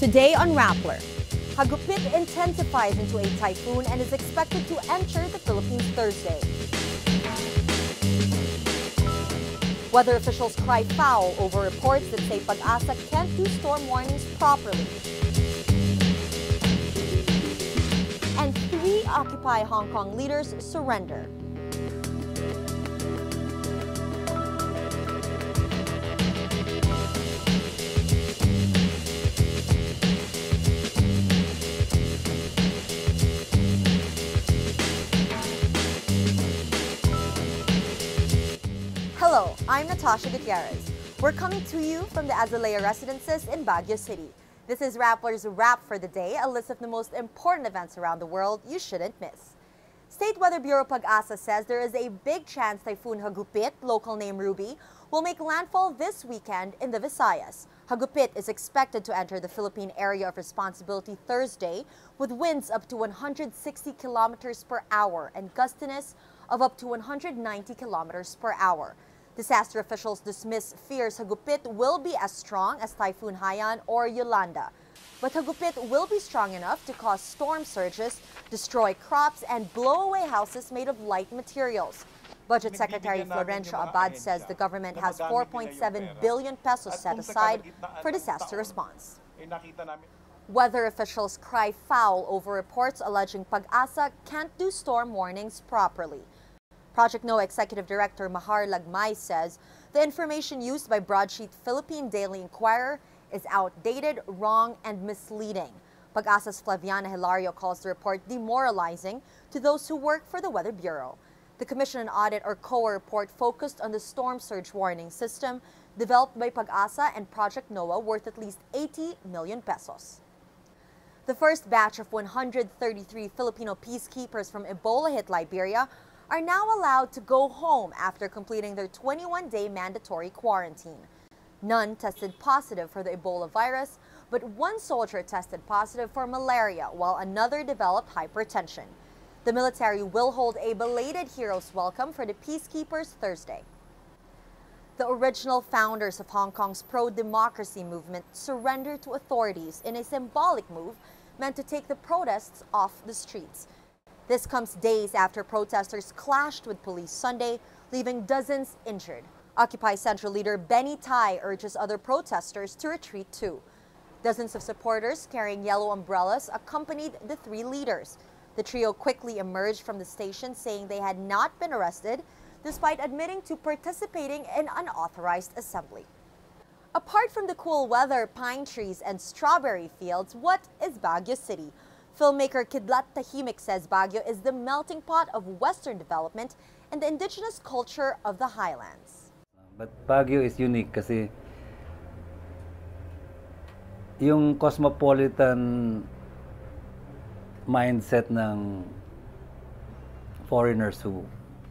Today on Rappler, Hagupit intensifies into a typhoon and is expected to enter the Philippines Thursday. Weather officials cry foul over reports that say PAGASA can't do storm warnings properly. And 3 Occupy Hong Kong leaders surrender. Hello, I'm Natasha Gutierrez. We're coming to you from the Azalea Residences in Baguio City. This is Rappler's Wrap for the day, a list of the most important events around the world you shouldn't miss. State Weather Bureau PAGASA says there is a big chance Typhoon Hagupit, local name Ruby, will make landfall this weekend in the Visayas. Hagupit is expected to enter the Philippine area of responsibility Thursday with winds up to 160 kilometers per hour and gustiness of up to 190 kilometers per hour. Disaster officials dismiss fears Hagupit will be as strong as Typhoon Haiyan or Yolanda. But Hagupit will be strong enough to cause storm surges, destroy crops, and blow away houses made of light materials. Budget Secretary Florencio Abad says the government has 4.7 billion pesos set aside for disaster response. Weather officials cry foul over reports alleging PAGASA can't do storm warnings properly. Project NOAA Executive Director Mahar Lagmay says the information used by broadsheet Philippine Daily Inquirer is outdated, wrong, and misleading. PAGASA's Flaviana Hilario calls the report demoralizing to those who work for the Weather Bureau. The Commission on Audit or COA report focused on the storm surge warning system developed by PAGASA and Project NOAA worth at least 80 million pesos. The first batch of 133 Filipino peacekeepers from Ebola-hit Liberia are now allowed to go home after completing their 21-day mandatory quarantine. None tested positive for the Ebola virus, but one soldier tested positive for malaria while another developed hypertension. The military will hold a belated hero's welcome for the peacekeepers Thursday. The original founders of Hong Kong's pro-democracy movement surrendered to authorities in a symbolic move meant to take the protests off the streets. This comes days after protesters clashed with police Sunday, leaving dozens injured. Occupy Central leader Benny Tai urges other protesters to retreat too. Dozens of supporters carrying yellow umbrellas accompanied the 3 leaders. The trio quickly emerged from the station saying they had not been arrested, despite admitting to participating in unauthorized assembly. Apart from the cool weather, pine trees, and strawberry fields, what is Baguio City? Filmmaker Kidlat Tahimik says Baguio is the melting pot of Western development and the indigenous culture of the highlands. But Baguio is unique kasi yung cosmopolitan mindset ng foreigners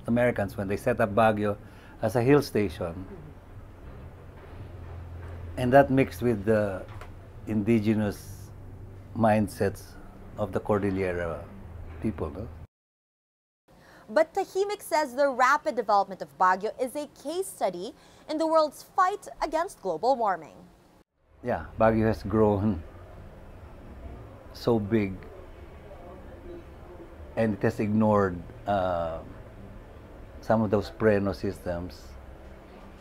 Americans when they set up Baguio as a hill station, and that mixed with the indigenous mindsets of the Cordillera people. No? But Tahimik says the rapid development of Baguio is a case study in the world's fight against global warming. Yeah, Baguio has grown so big and it has ignored some of those perennial systems.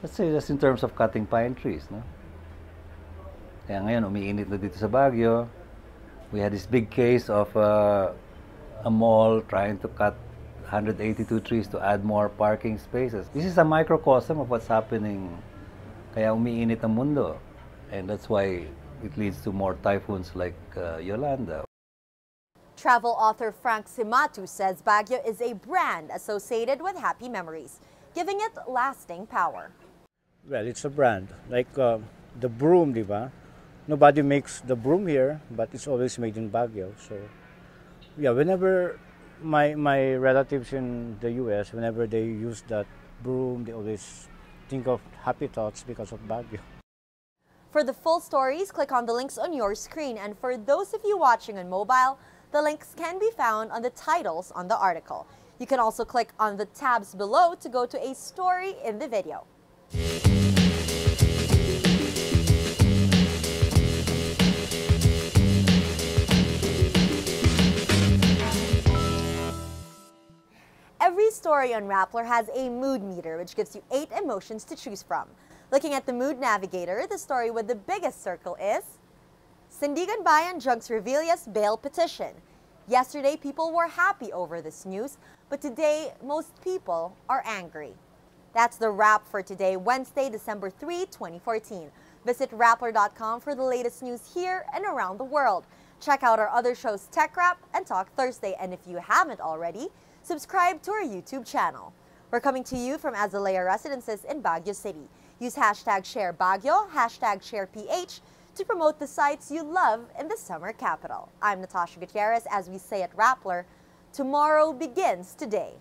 Let's say just in terms of cutting pine trees. No? Kaya ngayon, umiinit na dito sa Baguio. We had this big case of a mall trying to cut 182 trees to add more parking spaces. This is a microcosm of what's happening. Kaya umiinit ang mundo. And that's why it leads to more typhoons like Yolanda. Travel author Frank Simatu says Baguio is a brand associated with happy memories, giving it lasting power. Well, it's a brand. Like the broom, di ba? Nobody makes the broom here, but it's always made in Baguio. So, yeah, whenever my relatives in the US, whenever they use that broom, they always think of happy thoughts because of Baguio. For the full stories, click on the links on your screen. And for those of you watching on mobile, the links can be found on the titles on the article. You can also click on the tabs below to go to a story in the video. Every story on Rappler has a mood meter, which gives you 8 emotions to choose from. Looking at the Mood Navigator, the story with the biggest circle is Sandigan Bayan Drugs Revilia's bail petition. Yesterday, people were happy over this news, but today, most people are angry. That's the wrap for today, Wednesday, December 3, 2014. Visit Rappler.com for the latest news here and around the world. Check out our other shows, Tech Wrap and Talk Thursday, and if you haven't already, subscribe to our YouTube channel. We're coming to you from Azalea Residences in Baguio City. Use hashtag ShareBaguio, hashtag SharePH to promote the sites you love in the summer capital. I'm Natasha Gutierrez. As we say at Rappler, tomorrow begins today.